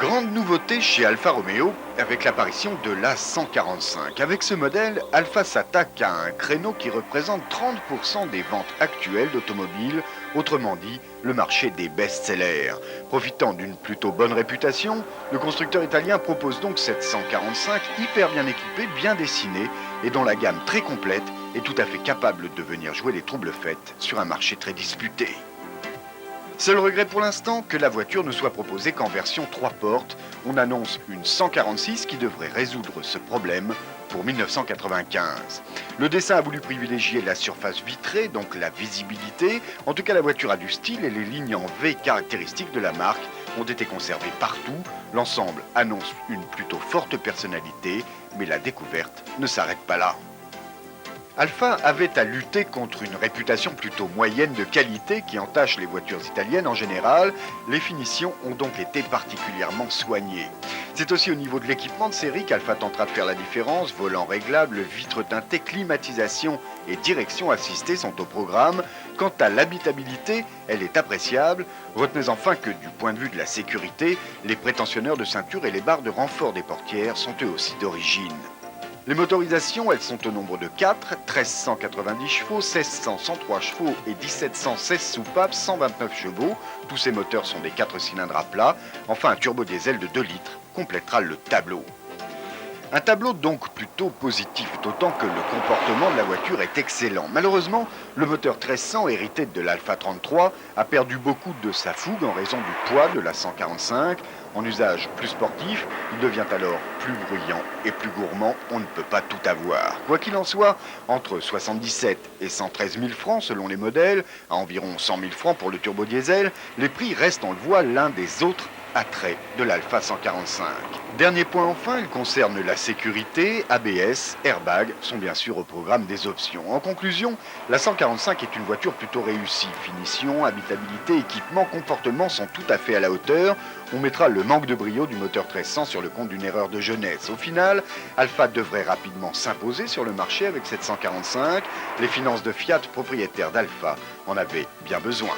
Grande nouveauté chez Alfa Romeo avec l'apparition de la 145. Avec ce modèle, Alfa s'attaque à un créneau qui représente 30% des ventes actuelles d'automobiles, autrement dit, le marché des best-sellers. Profitant d'une plutôt bonne réputation, le constructeur italien propose donc cette 145 hyper bien équipée, bien dessinée et dont la gamme très complète est tout à fait capable de venir jouer les troubles faites sur un marché très disputé. Seul regret pour l'instant, que la voiture ne soit proposée qu'en version 3 portes. On annonce une 146 qui devrait résoudre ce problème pour 1995. Le dessin a voulu privilégier la surface vitrée, donc la visibilité. En tout cas, la voiture a du style et les lignes en V caractéristiques de la marque ont été conservées partout. L'ensemble annonce une plutôt forte personnalité, mais la découverte ne s'arrête pas là. Alfa avait à lutter contre une réputation plutôt moyenne de qualité qui entache les voitures italiennes en général. Les finitions ont donc été particulièrement soignées. C'est aussi au niveau de l'équipement de série qu'Alfa tentera de faire la différence. Volant réglable, vitres teintées, climatisation et direction assistée sont au programme. Quant à l'habitabilité, elle est appréciable. Retenez enfin que du point de vue de la sécurité, les prétensionneurs de ceinture et les barres de renfort des portières sont eux aussi d'origine. Les motorisations, elles sont au nombre de 4, 1390 chevaux, 1600 103 chevaux et 1716 soupapes, 129 chevaux. Tous ces moteurs sont des 4 cylindres à plat. Enfin, un turbo diesel de 2 litres complétera le tableau. Un tableau donc plutôt positif, d'autant que le comportement de la voiture est excellent. Malheureusement, le moteur 1300 hérité de l'Alfa 33 a perdu beaucoup de sa fougue en raison du poids de la 145. En usage plus sportif, il devient alors plus bruyant et plus gourmand, on ne peut pas tout avoir. Quoi qu'il en soit, entre 77 et 113 000 francs selon les modèles, à environ 100 000 francs pour le turbo diesel, les prix restent, on le voit, l'un des autres attraits de l'Alfa 145. Dernier point enfin, il concerne la sécurité. ABS, airbag sont bien sûr au programme des options. En conclusion, la 145 est une voiture plutôt réussie. Finition, habitabilité, équipement, comportement sont tout à fait à la hauteur. On mettra le manque de brio du moteur 1300 sur le compte d'une erreur de jeunesse. Au final, Alfa devrait rapidement s'imposer sur le marché avec cette 145. Les finances de Fiat, propriétaire d'Alfa, en avaient bien besoin.